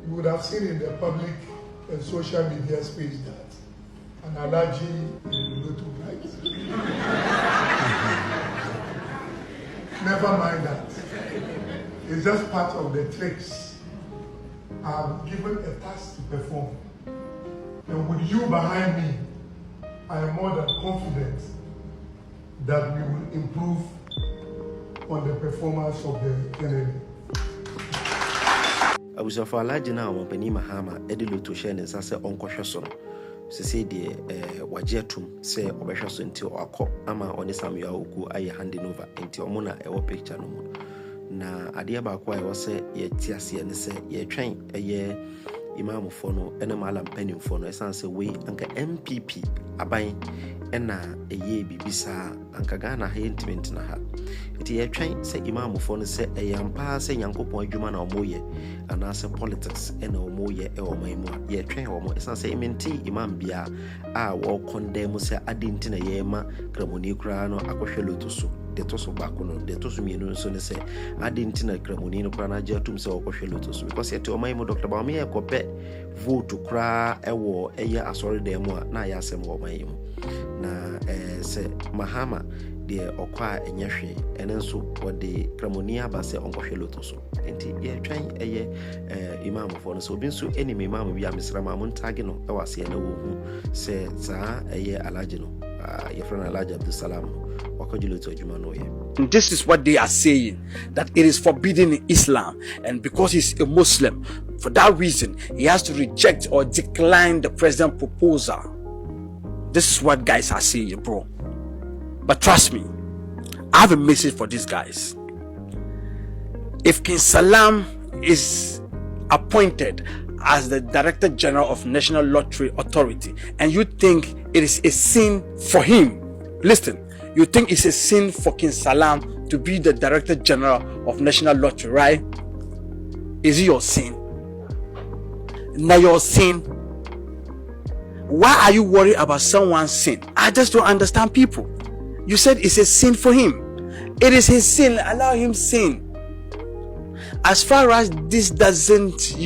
You would have seen in the public and social media space that an Alhaji is a little bright. Never mind that. It's just part of the tricks. I'm given a task to perform. And with you behind me, I am more than confident that we will improve on the performance of the NLA. I was of Alhaji Mahama, Edilu to share and say Uncle Shasson. Say the Wajetum say Obeshaso until our cop ama on the Samuel Uku I handing over until Mona a picture no more. Na Adiaba Kwa was say ye Tiasi and say ye train a year Imam Fono, Enemalam Penny Fono, a sans away Anka MPP Abai Ena a ye Bibisa Anka Ghana Hintiment na ha. It ye train say Imam Fono say a yampa say Yanko Point Juman or Moye and answer politics and or Moye or Maimua ye train or more. It's not say Menti Imam Bia I walk condemn say Adintina Yema Gramoni Crano Aquashelo to so. The toso bakuno, the toso minu so say I didn't know Cramonino Crana Jatum so Coshelotus because yet to my Dr. Bawumia cope vote to cry a war a year as already more na yasem or my na say Mahama the Okwa and Yashi and then so what the Cramonia Basse on Coshelotus and ye trying a year Imam for so been so any Imam via Mr. Mamun Tagino I was here no say Za a year Alajino your friend Alhaji Abdul Salam. This is what they are saying, that it is forbidden in Islam, and because he's a Muslim, for that reason he has to reject or decline the president's proposal. This is what guys are saying, bro. But trust me, I have a message for these guys. If King Salam is appointed as the Director General of National Lottery Authority and you think it is a sin for him, listen, you think it's a sin for King Salam to be the Director General of National Lottery, right? Is it your sin? Now your sin. Why are you worried about someone's sin? I just don't understand people. You said it's a sin for him. It is his sin. Allow him sin. As far as this doesn't,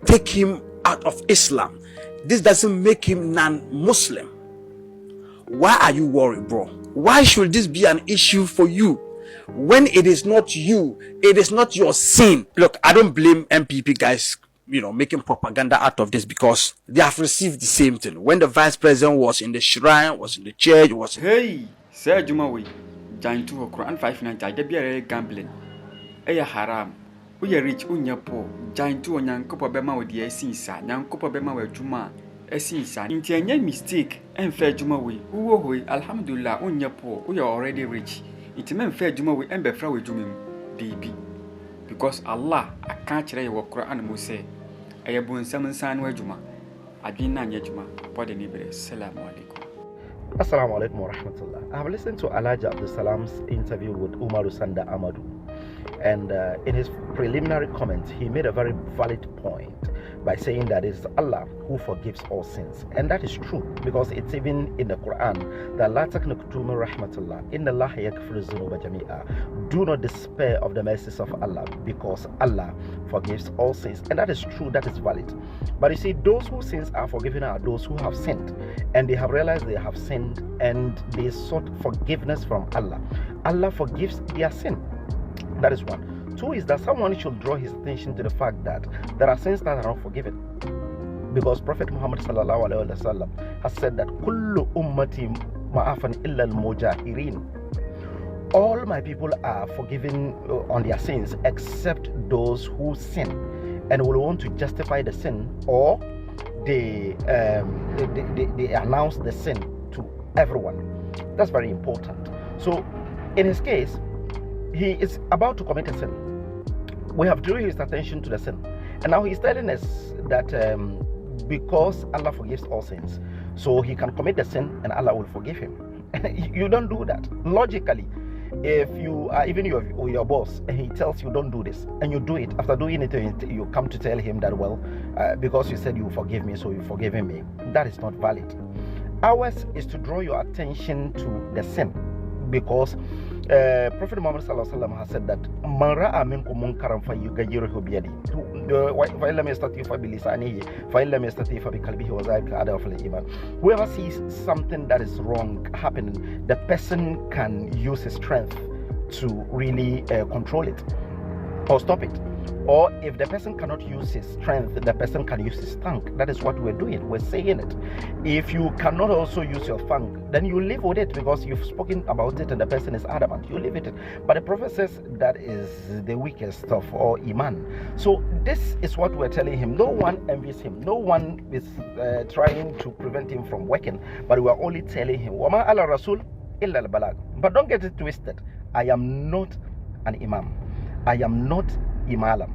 take him out of Islam, this doesn't make him non-Muslim. Why are you worried, bro? Why should this be an issue for you when it is not you? It is not your sin. Look, I don't blame MPP guys, making propaganda out of this because they have received the same thing. When the vice president was in the shrine, was in the church, was hey, Sir Jumawi, Giant to Quran 590, I be gambling. Eya haram. We are rich, unya poor. Giant to Nyan Copa Bema with the Essinsa, Nyan Copa Bema with Juma. Essinsa. Into any mistake, and fair Jumawi. Uwe, Alhamdulillah, unya poor. We are already rich. It meant fair Jumawi and Befra with Jumim, DB. Because Allah, I can't tell you what Quran will say. I have been some sign where Juma. I didn't know Juma. What the neighbor. Assalamu alaikum. Assalamu alaikum wa rahmatullah. I have listened to Alhaji Abdul Salam's interview with Umaru Sanda Amadu. And in his preliminary comments, he made a very valid point by saying that it's Allah who forgives all sins. And that is true because it's even in the Quran that La taqnatu min rahmatullah inna Allah yaghfiru dhunuba jami'a. Do not despair of the mercies of Allah because Allah forgives all sins. And that is true, that is valid. But you see, those whose sins are forgiven are those who have sinned and they have realized they have sinned and they sought forgiveness from Allah. Allah forgives their sin. That is one. Two is that someone should draw his attention to the fact that there are sins that are not forgiven. Because Prophet Muhammad sallallahu alaihi wasallam has said that kullu ummati ma'afan illa al-mujahirin. All my people are forgiven on their sins except those who sin and will want to justify the sin, or they announce the sin to everyone. That's very important. So in his case, he is about to commit a sin. We have drawn his attention to the sin, and now he's telling us that because Allah forgives all sins, so he can commit the sin and Allah will forgive him. You don't do that. Logically, if you are even your boss and he tells you don't do this and you do it, after doing it you come to tell him that, well, because you said you forgive me, so you're forgiving me, that is not valid. Ours is to draw your attention to the sin, because Prophet Muhammad sallallahu alaihi wasallam has said that man ra'a minkum munkaran falyughayyirhu bi yadihi fa illam yastati fa bi lisanihi fa illam yastati fa bi qalbihi wa dhalika adhafu al-iman. Whoever sees something that is wrong happening, the person can use his strength to really control it or stop it. Or if the person cannot use his strength, the person can use his tongue. That is what we're doing. We're saying it. If you cannot also use your tongue, then you live with it because you've spoken about it and the person is adamant. You live with it. But the Prophet says that is the weakest of all iman. So this is what we're telling him. No one envies him. No one is trying to prevent him from working. But we're only telling him, وَمَا عَلَى الرَّسُولِ إِلَّا الْبَلَاغُ. But don't get it twisted. I am not an imam. I am not imalam.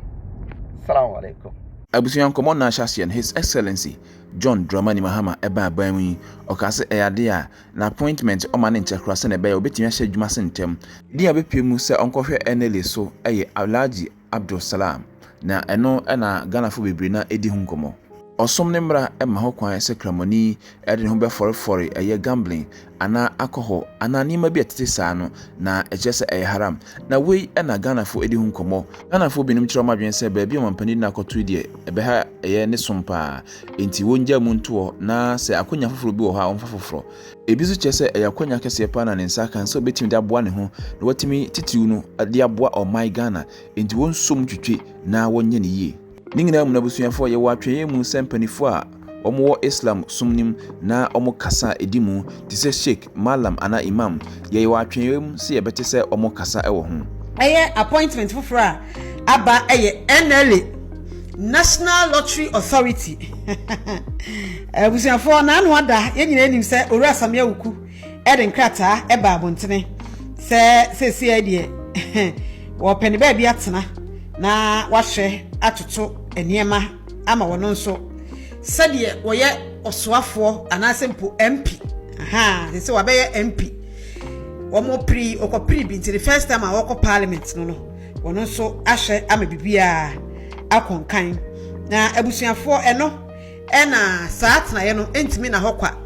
Assalamu alaikum. Abusian Common Nashasian, His Excellency John Dramani Mahama, Eba Bawumia, Okase Eyadea, an appointment o man intercross and a bay obitimia Jumasentem. Dia Bepimu se Uncofe NLA so a Alhaji Abdul Salam. Na eno ena Ghana fu bebrina edi hunkomo. Osom nemra ema ho kwan sekramoni ede ho be for eye gambling ana alcohol ana nima bi atete saa no na ejese eye haram na wei ena Ghana fu edi hunkomo Ghana fu binim kiro madwen se ba bi omampani na akoto die ebe ha eye ne sompa enti wonja mu nto na se akonya foforo bi wo ha onfa foforo ebizu chese eye akonya kese pa na ne nsa kan so betimi da boa ne ho na watimi titiwu no ade aboa o my Ghana enti won som twetwe na wonye ne yie Ningina munabusuyanfo ye watwe mu sempanifo a omo Islam sumnim na omo kasa edimu tise Sheikh Malam ana Imam ye watwe mu se ye bete se omo kasa ewo ho eye appointment foforo aba eye NLA National Lottery Authority busuyanfo na anu ada ye nyina nim se Owura Samia Wuku ede nkrata eba abontene se ede wo peni ba bi atena na wahwe atoto eniema ama wono nso sede woye osoafo anasempo MP se wabeye MP womo pri okopri bi nti the first time awoko parliament no wono nso ahwe ama bibia akonkan na abusuafo eno ena saatna ye no entimi na hokwa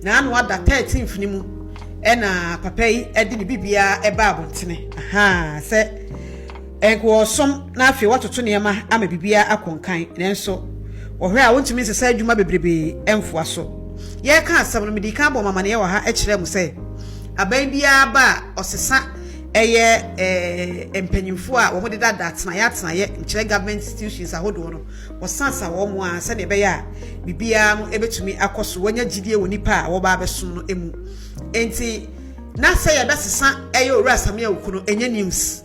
na anu ada 13th ni mu ena papai edi ni bibia eba abontene se Ego som na afi watoto niema ama bibia akonkan nenso ohwe a wontumi sesa adwuma bebrebe emfoa so ye ka asam no medika bo mama ne wa ha e kire mu se aban bia ba osesa eye empanyimfo a wo de dada atena ye nkire government institutions ahodo no wosansa wo mu a se ne be ya bibia no ebetumi akoso wonya gidie wonipa a wo ba besom no emu enti na say ya besesa eye Owura Samia Wuku no enye news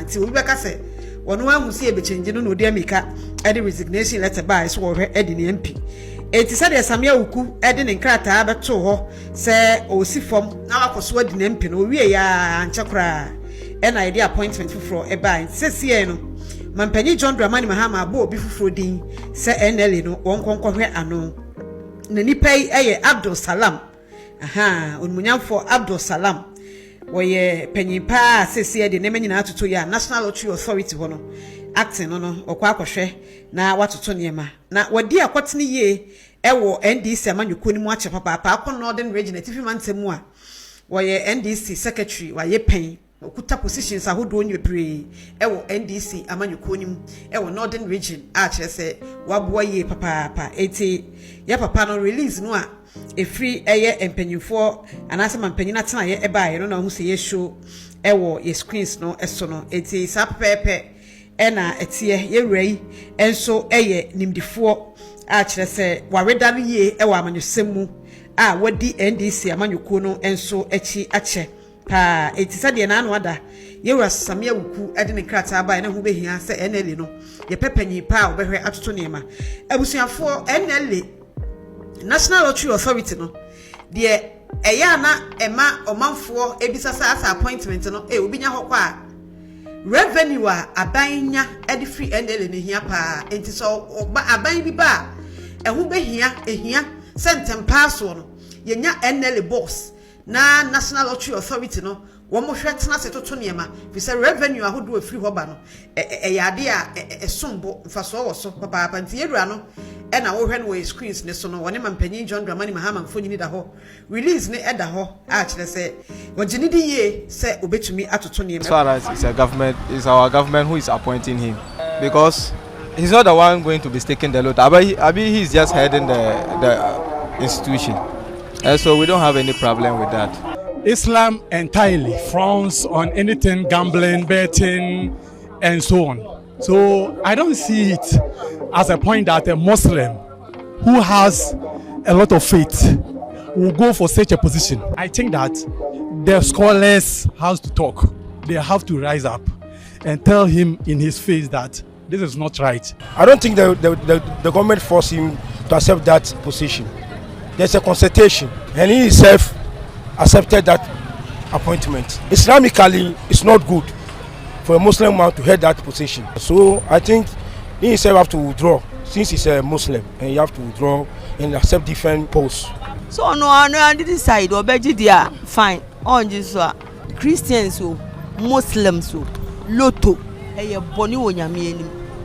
ti obi beka se wono ahu se ebechenje no odi amika ede resignation letter by so wo hwe ede ne MP enti se de Samia Wuku ede ne nkrata abeto ho se osifom na wakoso ade ne MP no wie ya anchekra ena ide appointment fufuro e by se no mampanyi John Dramani Mahama abo obi fufuro din se NLA no wonkonko hwe ano na nipa eye Abdul Salam onmunyamfo Abdul Salam woye penyipa sesi de nemanyina atoto ya National Lottery Authority hono acting no okwa akohwe na watoto niema na wadi akwotene ye ewo NDC amanyuko ni mu ache papa akọ Northern Region atifi mantemu a woye NDC secretary waye pen okuta positions ahodo onye pre ewo NDC amanyuko ni mu ewo Northern Region a kire se waboa ye papa eti ya papa no release no a efri eye empanyimfo anase mampanyina tena ye eba ye no na hu se ye show ewo ye screens no eso no eti sa pepe ena etie ye rei enso eye nimdifo a kire se wareda no ye ewo amanyosemu a wadi NDC amanyuko no enso echi ache pa eti sade na anu ada ye Owura Samia Wuku ede ne krata aba na hu behia se NLA no ye pepanyi pa obehwe atoto nema abusuafo NLA National Lottery Authority no de eya na ema omanfo ebisasa asa appointment no obinya hokwa revenue a abanya ede free NLA ne hia pa enti so aban bi ba ehu ehia sentem passo no yenya NLA boss na National Lottery Authority no wo mo hwetena setoto niema fi se revenue ahodo free hoba no eyade a esombo mfaso wo so papa nti yedura no and our when we screens ne so no one man penny John Dramani Mahama mfoni ni da ho release ne eda ho a kire say wogini di ye say obetumi atoto ne as far as it's our government who is appointing him, because he's not the one going to be taking the load. Abi he's just heading the institution, and so we don't have any problem with that. Islam entirely frowns on anything gambling, betting, and so on. So I don't see it as a point that a Muslim who has a lot of faith will go for such a position. I think that the scholars have to talk. They have to rise up and tell him in his face that this is not right. I don't think the government forced him to accept that position. There's a consultation, and he himself accepted that appointment. Islamically, it's not good for a Muslim man to head that position. So I think he himself have to withdraw, since he's a Muslim, and he have to withdraw and accept different posts. So on this side, or fine. On this Christians, Muslims, Lotto,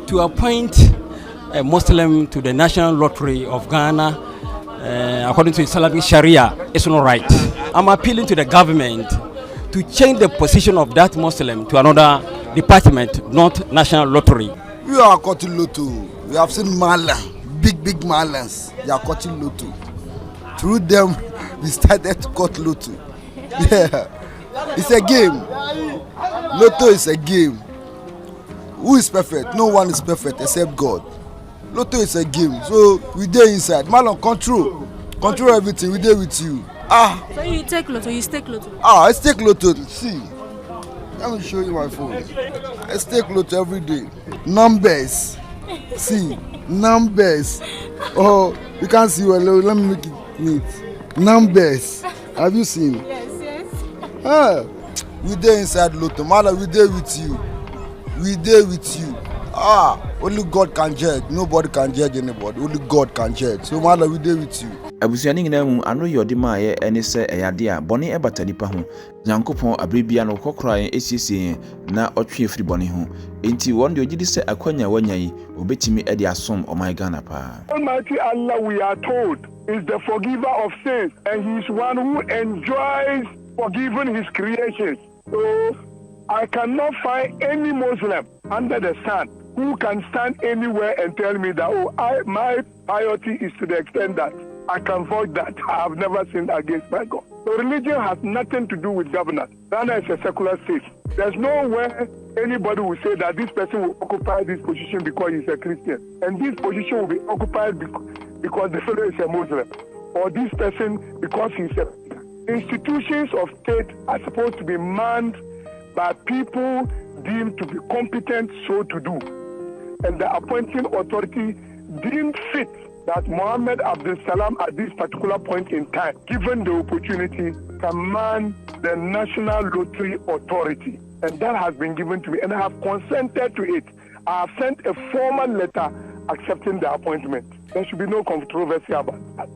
to appoint a Muslim to the National Lottery of Ghana, according to Islamic Sharia, is not right. I'm appealing to the government to change the position of that Muslim to another department, not National Lottery. We are cutting lotto. We have seen Marlin, big Marlins. They are cutting lotto. Through them, we started to cut lotto. Yeah, it's a game. Lotto is a game. Who is perfect? No one is perfect except God. Lotto is a game. So we there inside. Marlon, control everything. We there with you. So you take lotto, you stake lotto? I stake lotto. See, let me show you my phone. I stake lotto every day. Numbers. See, numbers. Oh, you can't see well. Let me make it neat. Numbers. Have you seen? Yes. We there inside lotto. Mala, we there with you. We there with you. Only God can judge. Nobody can judge anybody. Only God can judge. So Mala, we there with you. Abusiani ngina mu anu yodi maaye ene se eyade a bone ebata nipa ho Nyankopon abribia no kokora esiesie na otwe firi bone ho enti won de ogidi se akwanya wanyan obetimi ede asom oman Ghana pa. Almighty Allah, we are told, is the forgiver of sins, and he is one who enjoys forgiving his creations. So I cannot find any Muslim under the sun who can stand anywhere and tell me that my piety is to the extent that I can void that. I have never sinned against my God. So religion has nothing to do with governance. Ghana is a secular state. There's nowhere anybody will say that this person will occupy this position because he's a Christian, and this position will be occupied because the fellow is a Muslim, or this person because he's a... Institutions of state are supposed to be manned by people deemed to be competent so to do, and the appointing authority deemed fit that Mohammed Abdul Salam at this particular point in time, given the opportunity, can man the National Lottery Authority. And that has been given to me, and I have consented to it. I have sent a formal letter accepting the appointment. There should be no controversy about that.